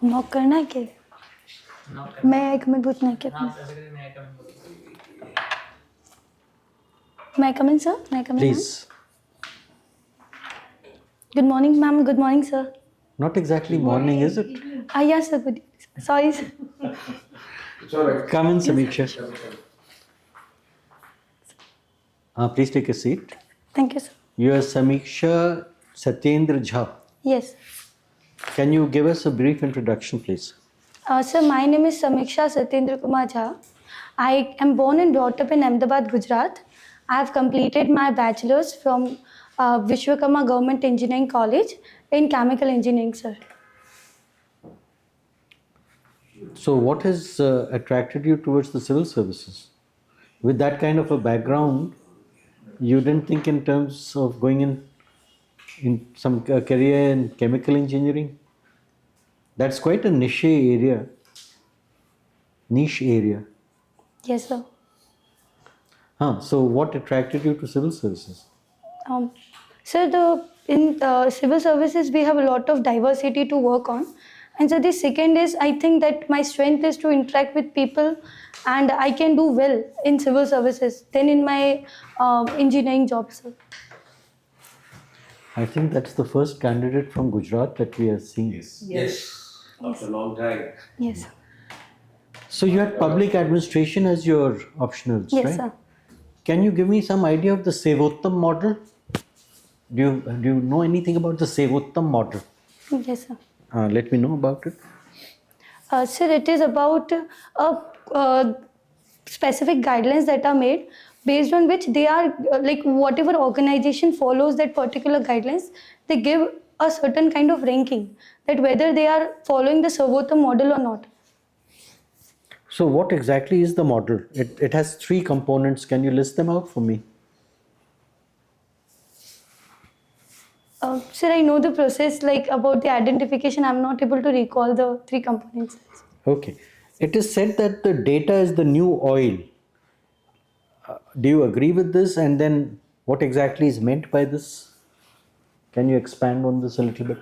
Knock करना है क्या? मैं एक मिनट पूछना है क्या? मैं कम इन सर? मैं कम इन? Please. Good morning, ma'am. Good morning, sir. Not exactly morning, is it? Yes, sir. Good. Sorry, sir. Come in, Samiksha. Please take a seat. Thank you, sir. You are Samiksha Satyendra Jha. Yes. Can you give us a brief introduction, please? Sir, my name is Samiksha Satyendra Jha. I am born and brought up in Ahmedabad, Gujarat. I have completed my bachelor's from Vishwakarma Government Engineering College in Chemical Engineering, sir. So, what has attracted you towards the civil services? With that kind of a background, you didn't think in terms of going in some career in chemical engineering? That's quite a niche area. Yes, sir. So, what attracted you to civil services? Sir, in civil services, we have a lot of diversity to work on. And so the second is, I think that my strength is to interact with people and I can do well in civil services than in my engineering job, sir. I think that's the first candidate from Gujarat that we are seeing. Yes. After a long time. Yes. So you had public administration as your optionals, Yes, right? sir. Can you give me some idea of the Sevottam model? Do you know anything about the Sevottam model? Yes, sir. Let me know about it. Sir, it is about specific guidelines that are made based on which they are like whatever organization follows that particular guidelines, they give a certain kind of ranking that whether they are following the Sarvottam model or not. So what exactly is the model? It has 3 components. Can you list them out for me? Sir, I know the process like about the identification. I'm not able to recall the 3 components. Okay. It is said that the data is the new oil. Do you agree with this? And then what exactly is meant by this? Can you expand on this a little bit?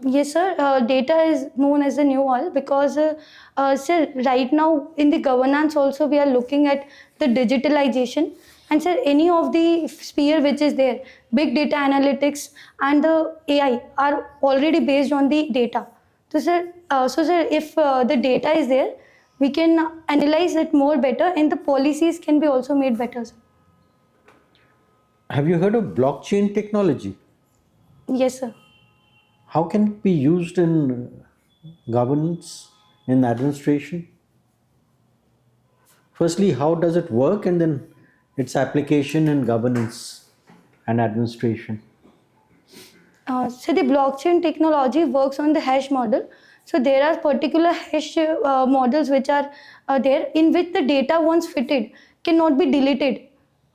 Yes, sir. Data is known as the new oil because, sir, right now in the governance also we are looking at the digitalization. And sir, any of the sphere which is there, big data analytics and the AI are already based on the data. So, sir, if the data is there, we can analyze it more better, and the policies can be also made better, sir. Have you heard of blockchain technology? Yes, sir. How can it be used in governance, in administration? Firstly, how does it work, and then its application in governance and administration? So the blockchain technology works on the hash model. So there are particular hash models which are there in which the data once fitted cannot be deleted.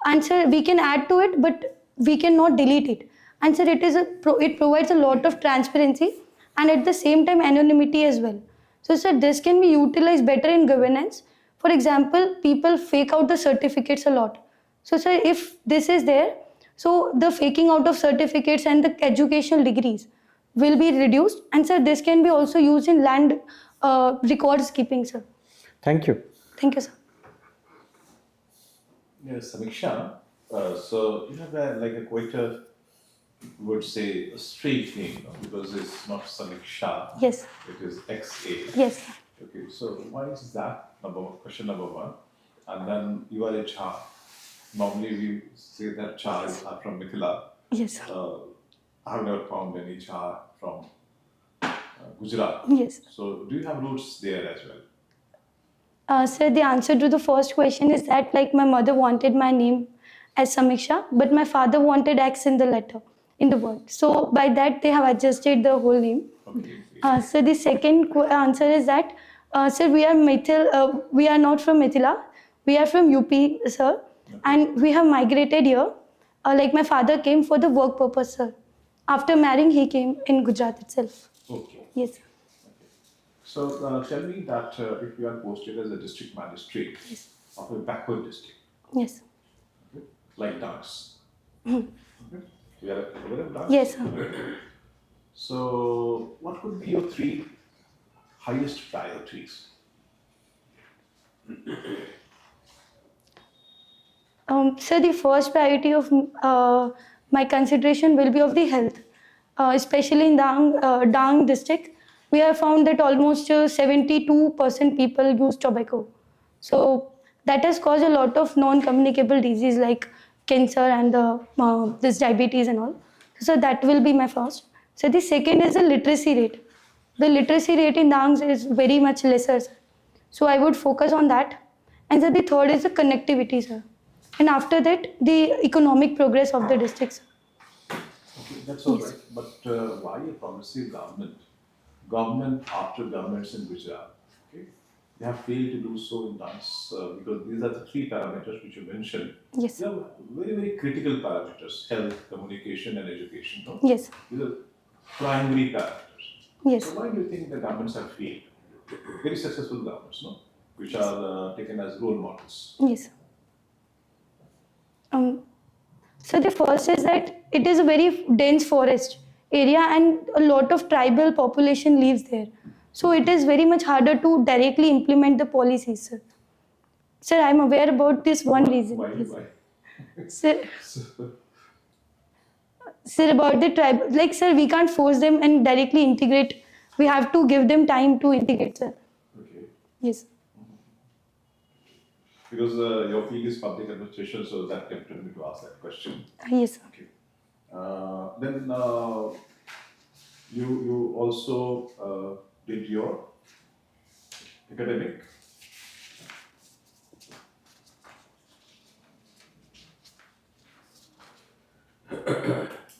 And so we can add to it, but we cannot delete it. And so it provides a lot of transparency and at the same time anonymity as well. So sir, this can be utilized better in governance. For example, people fake out the certificates a lot. So sir, if this is there, so the faking out of certificates and the educational degrees will be reduced. And sir, this can be also used in land records keeping, sir. Thank you. Thank you, sir. Yes, Samiksha. So you have quite a, would say, a strange name, no? Because it's not Samiksha. Yes. It is XA. Yes. Okay, so why is that? Question number 1. And then you are a Jha. Normally we say that Jhas are from Mithila. Yes. I have never found any Jha from Gujarat. Yes. So do you have roots there as well? Sir, the answer to the first question is that like my mother wanted my name as Samiksha, but my father wanted X in the letter, in the word. So by that they have adjusted the whole name. Okay. So the second answer is that, sir, we are not from Mithila, we are from UP, sir, okay. And we have migrated here. Like my father came for the work purpose, sir. After marrying, he came in Gujarat itself. Okay. Yes. Okay. So tell me that if you are posted as a district magistrate of a backward district, Yes. like Dance. Okay. You are aware of Dance? Yes, sir. So, what could be your three highest priorities? So the first priority of my consideration will be of the health, especially in Dang district. We have found that almost 72% people use tobacco. So that has caused a lot of non-communicable disease like cancer and this diabetes and all. So that will be my first. So the second is the literacy rate. The literacy rate in Dang is very much lesser, sir. So I would focus on that. And then the third is the connectivity, sir. And after that, the economic progress of the districts. Okay, that's all right. But why a progressive government? Government after governments in Gujarat, okay, they have failed to do so in dance because these are the three parameters which you mentioned. Yes. They are very, very critical parameters: health, communication, and education. No? Yes. These are primary parameters. Yes. So why do you think the governments have failed? Very successful governments, no, which are taken as role models. Yes. So the first is that it is a very dense forest area and a lot of tribal population lives there. So it is very much harder to directly implement the policies, sir. Sir, I'm aware about this one reason. Why? Yes. Why? Sir, sir, about the tribe, like, sir, we can't force them and directly integrate. We have to give them time to integrate, sir. Okay. Yes. Because your field is public administration, so that tempted me to ask that question. Yes, sir. Okay. Then you also did your academic.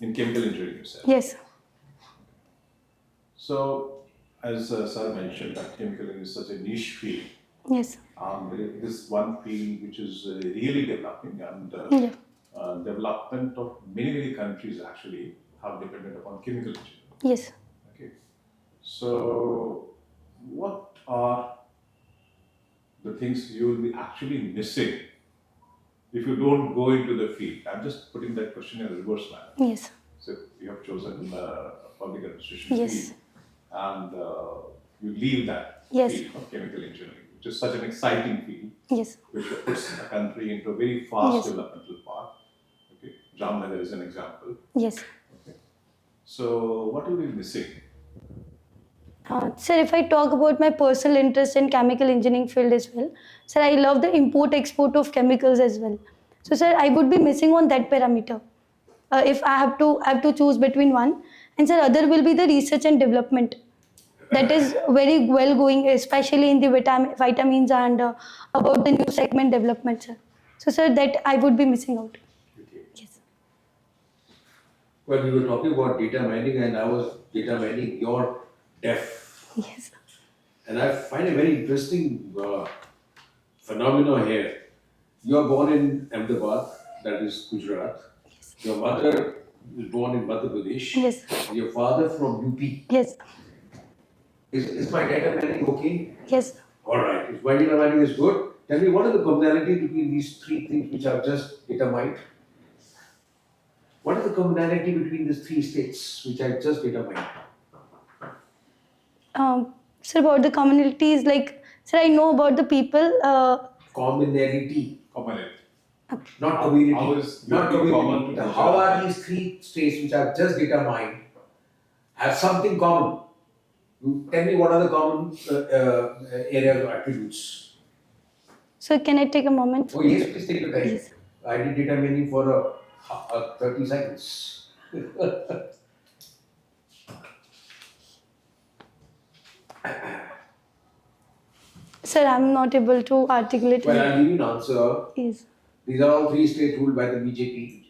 In chemical engineering, you said. Yes. So, as sir mentioned, that chemical engineering is such a niche field. Yes. This one field which is really developing and Yeah. development of many countries actually have depended upon chemical engineering. Yes. Okay. So, what are the things you will be actually missing if you don't go into the field? I'm just putting that question in a reverse manner. Yes. So, you have chosen public administration Yes. field and you leave that Yes. field of chemical engineering, which is such an exciting field, Yes. which puts the country into a very fast Yes. developmental path. Okay, Jamnagar is an example. Yes. Okay, so what will be missing? Sir, if I talk about my personal interest in chemical engineering field as well, sir, I love the import-export of chemicals as well. So, sir, I would be missing on that parameter if I have to choose between one. And sir, other will be the research and development. That is very well going, especially in the vitamins and about the new segment development, sir. So, sir, that I would be missing out. Okay. Yes. Well, we were talking about data mining, and I was data mining your deaf. Yes. And I find a very interesting phenomenon here. You are born in Ahmedabad, that is Gujarat. Yes. Your mother was born in Madhya Pradesh. Yes. Your father from UP. Yes. Is my data mining okay? Yes. All right. If my data mining is good, tell me what is the commonality between these three things which I've just determined? What is the commonality between these three states which I just determined? Sir, about the communities, like, sir, I know about the people. Commonality, Commonality. not community. How is Not UP common community. to How Gujarat? are these three states which I've just determined have something common? You tell me what are the common areas or attributes? So, can I take a moment? Oh yes, please take your time. Yes. I did determining for 30 seconds. Sir, I'm not able to articulate. Well, I'll give you an answer. Yes. These are all three states ruled by the BJP.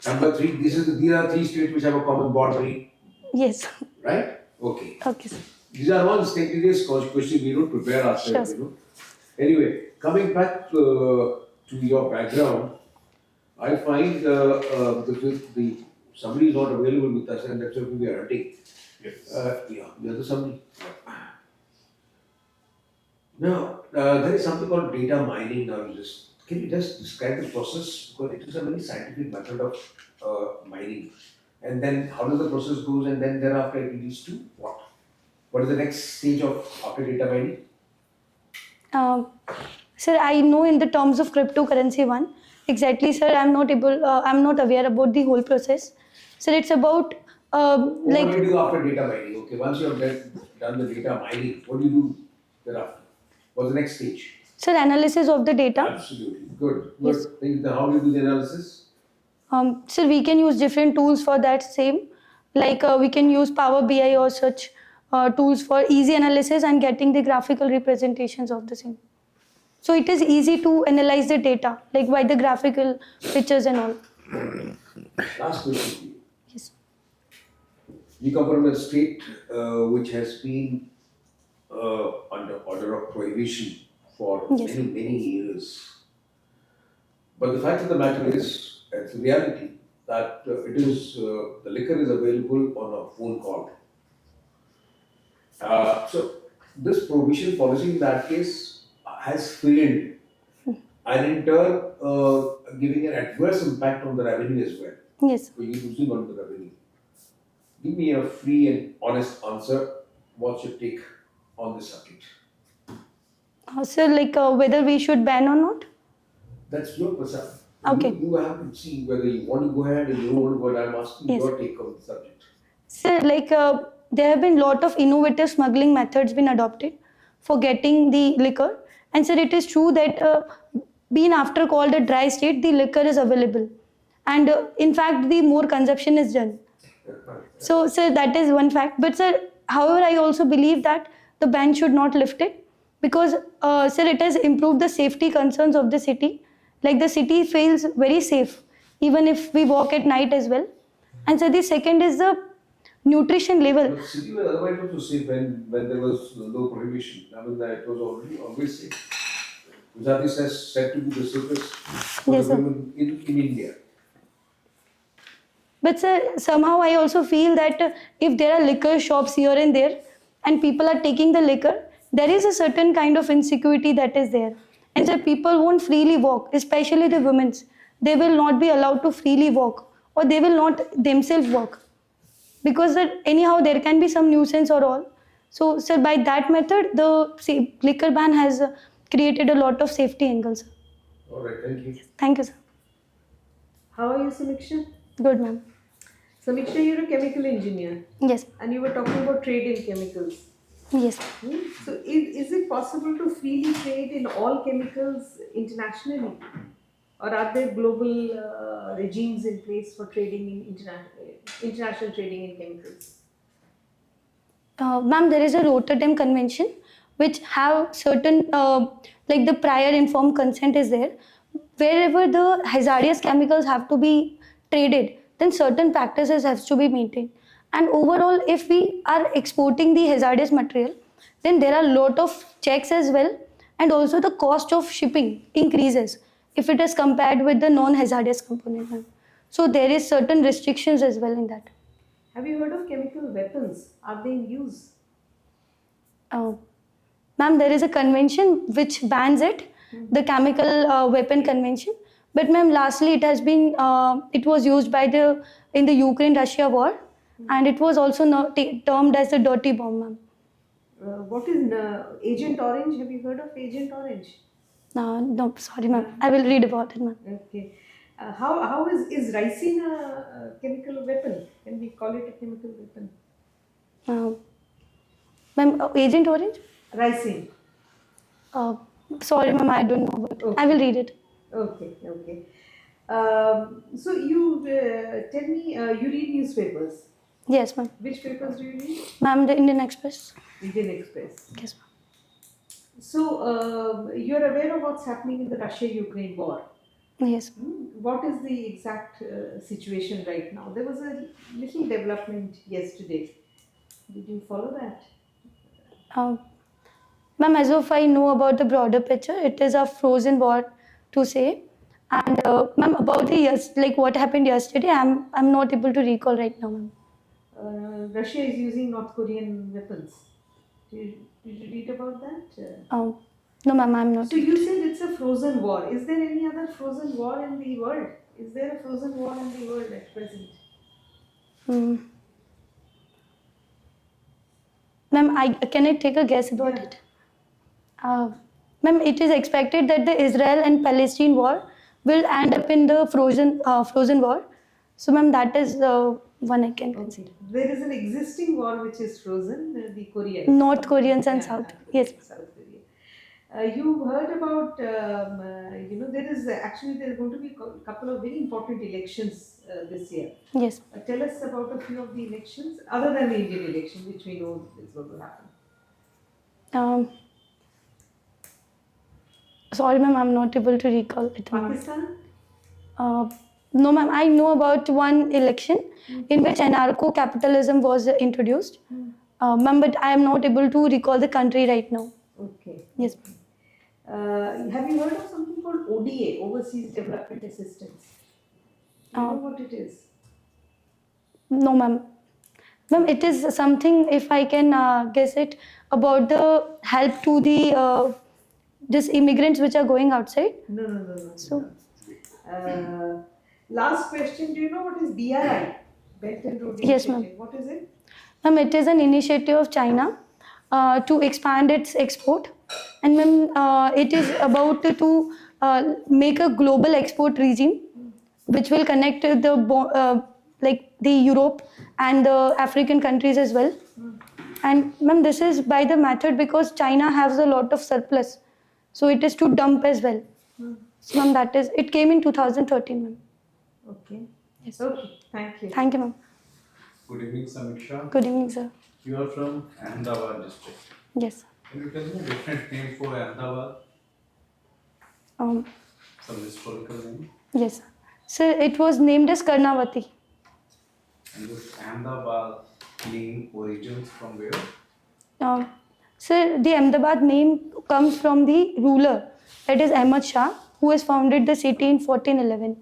Number three, these are three states which have a common boundary, Yes. right? Okay. Okay, sir. These are all spontaneous questions. We don't prepare ourselves, Sure. Anyway, coming back to your background, I find the somebody is not available with us, and that's why we are hunting. Yes. Yeah, the other somebody. Now, there is something called data mining now. Can you just describe the process? Because it is a very scientific method of mining. And then how does the process goes, and then thereafter it leads to what? What is the next stage of after data mining? Sir, I know in the terms of cryptocurrency one. Exactly, sir. I'm not aware about the whole process. Sir, it's about What do you do after data mining? Okay, once you have done the data mining, what do you do thereafter? What's the next stage? sir, analysis of the data. Absolutely. Good. Yes. Then how do you do the analysis? Sir, we can use different tools for that same. Like we can use Power BI or such tools for easy analysis and getting the graphical representations of the same. So it is easy to analyze the data, like by the graphical pictures and all. Last question to you. Yes. You come from a state which has been under order of prohibition for Yes. many years. But the fact of the matter is, it's a reality that the liquor is available on a phone call. So this prohibition policy in that case has failed, and in turn giving an adverse impact on the revenue as well. Yes. So you're losing on the revenue. Give me a free and honest answer. What's your take on this subject? Sir, like whether we should ban or not? That's your perception. Okay. You have to see whether you want to go ahead and you don't want to go ahead. I'm asking Yes. your take on the subject. Sir, like there have been lot of innovative smuggling methods been adopted for getting the liquor. And sir, it is true that being after called a dry state, the liquor is available. And in fact, the more consumption is done. So, sir, that is one fact. But, sir, however, I also believe that the ban should not lift it because, sir, it has improved the safety concerns of the city. Like the city feels very safe, even if we walk at night as well. And, sir, the second is the nutrition level. But city was otherwise also safe when there was no prohibition. I mean, that it was already always safe. Gujarat is said to be the safest for Yes, the sir. women in India. But, sir, somehow I also feel that if there are liquor shops here and there and people are taking the liquor, there is a certain kind of insecurity that is there. And so people won't freely walk, especially the women. They will not be allowed to freely walk or they will not themselves walk. Because anyhow there can be some nuisance or all. So, sir, by that method, the liquor ban has created a lot of safety angles. All right, thank you. Thank you, sir. How are you, Samiksha? Good, ma'am. Samiksha, you're a chemical engineer Yes. and you were talking about trade in chemicals. Yes. So, is it possible to freely trade in all chemicals internationally? Or are there global regimes in place for trading in international trading in chemicals? Ma'am, there is a Rotterdam Convention which have certain, like the prior informed consent is there. Wherever the hazardous chemicals have to be traded, then certain practices have to be maintained. And overall, if we are exporting the hazardous material, then there are a lot of checks as well, and also the cost of shipping increases if it is compared with the non-hazardous component, ma'am. So there is certain restrictions as well in that. Have you heard of chemical weapons? Are they in use? Ma'am, there is a convention which bans it, the chemical weapon convention. But ma'am, lastly, it has been, it was used by in the Ukraine-Russia war, and it was also termed as the dirty bomb, ma'am. What is Agent Orange? Have you heard of Agent Orange? No, sorry, ma'am. I will read about it, ma'am. Okay. How is ricin a chemical weapon? Can we call it a chemical weapon? Ma'am, Agent Orange? Ricin. Sorry, ma'am, I don't know about it. Okay. I will read it. Okay. So you tell me, you read newspapers. Yes, ma'am. Which papers do you read? Ma'am, the Indian Express. Indian Express. Yes, ma'am. So you're aware of what's happening in the Russia-Ukraine war. Yes. What is the exact situation right now? There was a little development yesterday. Did you follow that? Ma'am, as of I know about the broader picture, it is a frozen war to say. And ma'am, about what happened yesterday, I'm not able to recall right now, ma'am. Russia is using North Korean weapons. Did you read about that? No, ma'am, I'm not. So you said it's a frozen war. Is there any other frozen war in the world? Is there a frozen war in the world at present? Ma'am, can I take a guess about Yeah. it? Ma'am, it is expected that the Israel and Palestine war will end up in the frozen war. So, ma'am, that is one I can consider. Okay. There is an existing war which is frozen, the Koreans. North Koreans and Yeah, South. Yes. South Korea. You've heard about, there's going to be a couple of very important elections this year. Yes. Tell us about a few of the elections, other than the Indian election, which we know is going to happen. Sorry, ma'am, I'm not able to recall at the moment. Pakistan? No, ma'am, I know about one election in which anarcho-capitalism was introduced. Ma'am, but I am not able to recall the country right now. Okay. Yes. Have you heard of something called ODA, Overseas Development Assistance? Do you know what it is? No, ma'am. Ma'am, it is something, if I can guess it, about the help to the just immigrants which are going outside. No. So- Last question, do you know what is BRI? Belt and Road Yes, Initiative. What is it? Ma'am, it is an initiative of China to expand its export. And ma'am, it is about to make a global export regime which will connect like the Europe and the African countries as well. And ma'am, this is by the method because China has a lot of surplus. So it is to dump as well. So ma'am, that is, it came in 2013, ma'am. Okay. Yes. Okay, thank you. Thank you, ma'am. Good evening, Samiksha. Good evening, sir. You are from Ahmedabad district. Yes. Can you tell me a different name for Ahmedabad? Um, Some historical name? yes. Sir, it was named as Karnavati. And this Ahmedabad name origins from where? Sir, the Ahmedabad name comes from the ruler, that is Ahmad Shah, who has founded the city in 1411.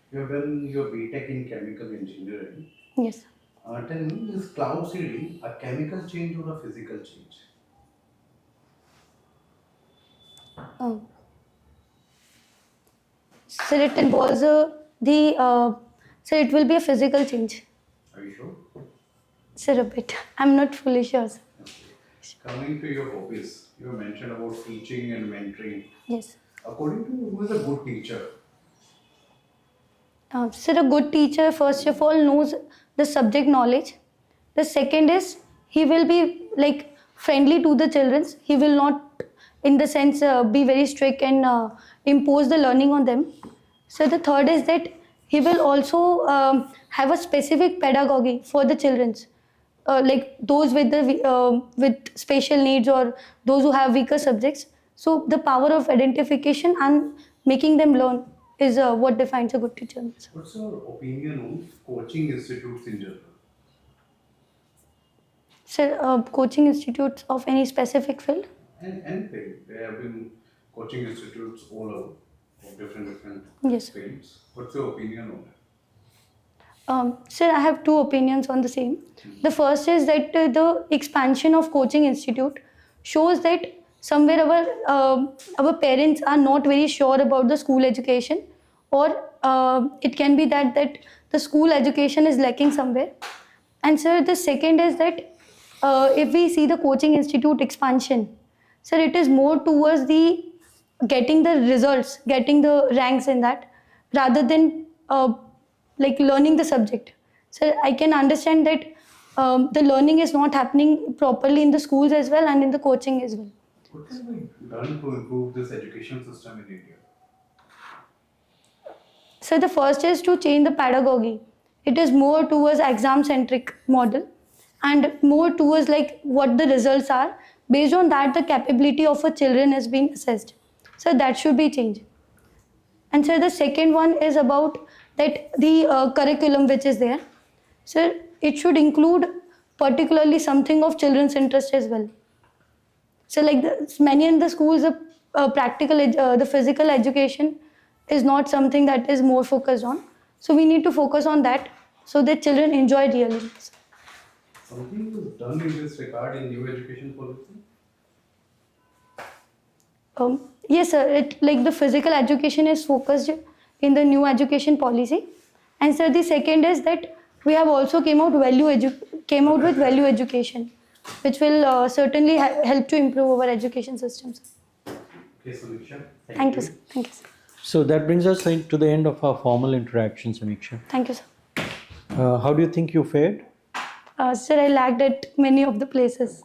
You have done your BTech in chemical engineering. Yes. Tell me, is cloud seeding a chemical change or a physical change? Sir, it involves sir, it will be a physical change. Are you sure? Sir, a bit. I'm not fully sure, sir. Coming to your hobbies, you have mentioned about teaching and mentoring. Yes. According to you, who is a good teacher? Sir, a good teacher, first of all, knows the subject knowledge. The second is, he will be like friendly to the children. He will not, in the sense, be very strict and impose the learning on them. So the third is that he will also have a specific pedagogy for the children. Like those with with special needs or those who have weaker subjects. So the power of identification and making them learn is what defines a good teacher. What's your opinion on coaching institutes in general? Sir, coaching institutes of any specific field? And anything. There have been coaching institutes all over of different Yes. fields. What's your opinion on that? Sir, I have two opinions on the same. The first is that the expansion of coaching institute shows that somewhere our parents are not very sure about the school education, or it can be that the school education is lacking somewhere. And sir, the second is that if we see the coaching institute expansion, sir, it is more towards the getting the results, getting the ranks in that, rather than like learning the subject. So I can understand that the learning is not happening properly in the schools as well and in the coaching as well. What can be done to improve this education system in India? So the first is to change the pedagogy. It is more towards exam-centric model and more towards like what the results are. Based on that, the capability of a children is being assessed. So that should be changed. And so the second one is about that the curriculum which is there. So it should include particularly something of children's interest as well. So like many in the schools, the physical education is not something that is more focused on. So we need to focus on that so that children enjoy really. Something was done in this regard in new education policy? Yes, sir. Like the physical education is focused in the new education policy, And sir, the second is that we have also came out with value education, which will certainly help to improve our education systems. Okay, Samiksha. Thank you, sir. Thank you, sir. So that brings us to the end of our formal interaction, Samiksha. Thank you, sir. How do you think you fared? Sir, I lagged at many of the places.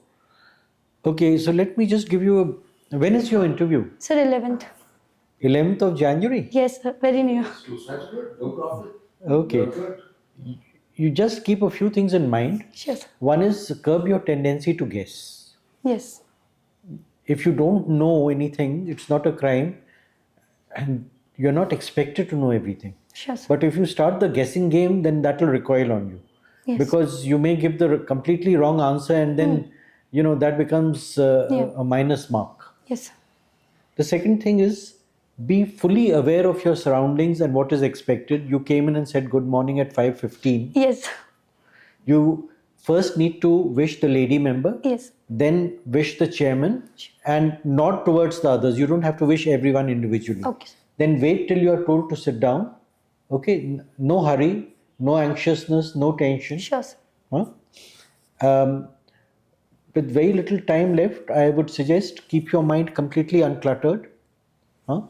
Okay, so let me just give you when is your interview? Sir, 11th. 11th of January? Yes, sir. Very near. That's good, no problem. Okay. You're good. You just keep a few things in mind. Sure, sir. One is curb your tendency to guess. Yes. If you don't know anything, it's not a crime and you're not expected to know everything. Sure, sir. But if you start the guessing game, then that will recoil on you. Yes. Because you may give the completely wrong answer and then, that becomes a minus mark. Yes, sir. The second thing is be fully aware of your surroundings and what is expected. You came in and said good morning at 5:15. Yes. You first need to wish the lady member, Yes. then wish the chairman and not towards the others. You don't have to wish everyone individually. Okay, sir. Then wait till you are told to sit down. Okay, no hurry, no anxiousness, no tension. Sure, sir. Huh? With very little time left, I would suggest keep your mind completely uncluttered. Huh?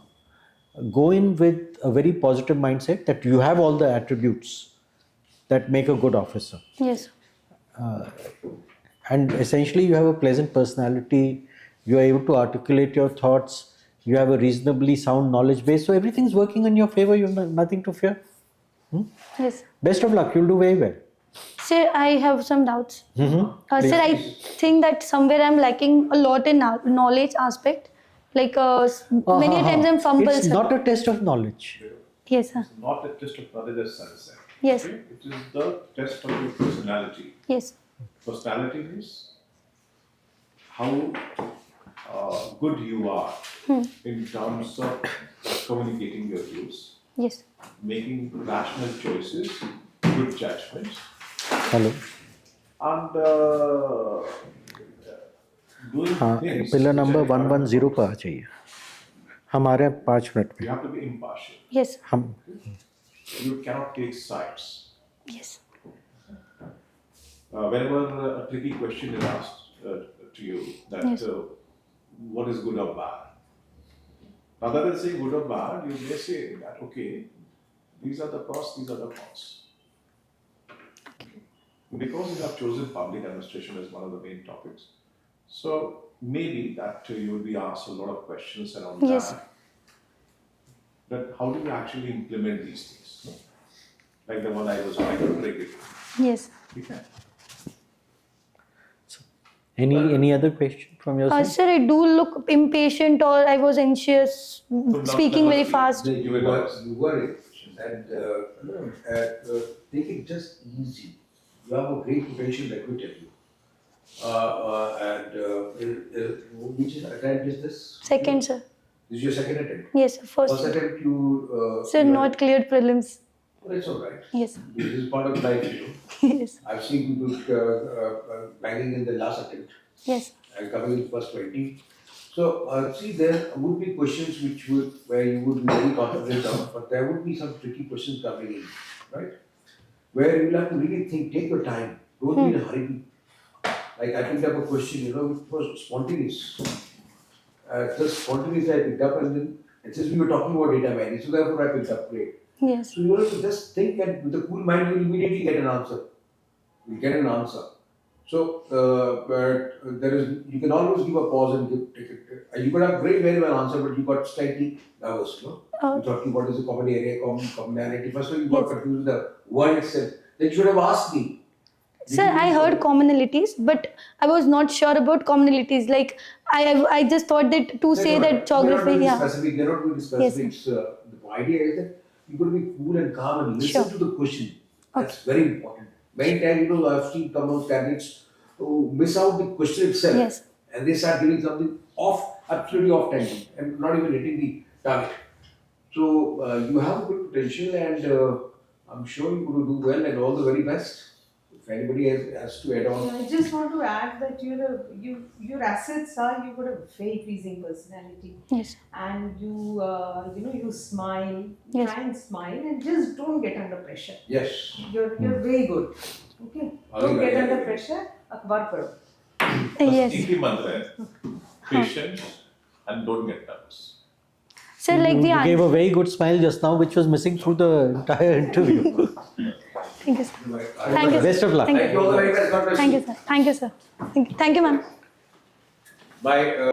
Go in with a very positive mindset that you have all the attributes that make a good officer. Yes. And essentially, you have a pleasant personality, you are able to articulate your thoughts, you have a reasonably sound knowledge base, so everything's working in your favor, you have nothing to fear. Yes. Best of luck, you'll do very well. Sir, I have some doubts. Sir, I think that somewhere I'm lacking a lot in knowledge aspect. Like many times I'm fumble. It's sir. not a test of knowledge. Yes, sir. It's not a test of knowledge as Sun said. Yes. Okay? It is the test of your personality. Yes. Personality is how good you are in terms of communicating your views, Yes. making rational choices, good judgments, Hello. and doing हाँ things. Pillar which number are 110 पर आ जाइए हमारे 5 minute You में have to be impartial. Yes. हम You cannot take sides. Yes. Whenever a tricky question is asked to you, that Yes. What is good or bad? Rather than saying good or bad, you may say that, okay, these are the pros, these are the cons. Because you have chosen public administration as one of the main topics, so maybe that you will be asked a lot of questions around Yes. that. But how do you actually implement these things? No? Like the one I was trying to break it. Yes. You can. any other question from your side? Sir, I do look impatient or I was anxious, speaking very fast. You worry and take it just easy. You have a great potential, let me tell you. Which attempt is this? Second, sir. This is your second attempt. Yes, sir. First First. attempt you. Sir, not cleared prelims. Well, it's all right. Yes. This is part of life, Yes. I've seen people banging in the last attempt Yes. and coming in first 20. So, see, there would be questions where you would be very confident of, but there would be some tricky questions coming in, right? Where you'll have to really think, take your time, don't be in a hurry. Like I picked up a question, which was spontaneous. Just spontaneous I picked up and then it says we were talking about data mining, so therefore I picked up, great. Yes. So you have to just think and with a cool mind you will immediately get an answer. You get an answer. So but you can always give a pause and take it. You could have very well answer, but you got slightly nervous, no? You're talking what is the common area, commonality. First of all, you got confused with the word itself. Then you should have asked me. Sir, I heard commonalities, but I was not sure about commonalities. Like I just thought that to say that geography, They're not going to specifics. Yes. The idea is that you got to be cool and calm and listen to the question. That's very important. Many times, I've seen common candidates who miss out the question itself. Yes. And they start giving something absolutely off tangent and not even hitting the target. So you have a good potential and I'm sure you're going to do well and all the very best. If anybody has to add on. I just want to add that your assets are you've got a very pleasing personality, Yes. and you smile, Yes. try and smile, and just don't get under pressure. Yes. You're very good. Okay, don't get under pressure. अखबार पढ़ो. Yes. एक ही मंत्र है, patience and don't get nervous. So like You the gave a very good smile just now, which was missing through the entire interview. Thank you, sir. Thank you. Best of luck. Thank Thank you all the very best. God bless Thank you, sir. Thank you, sir. Thank you, ma'am. Bye.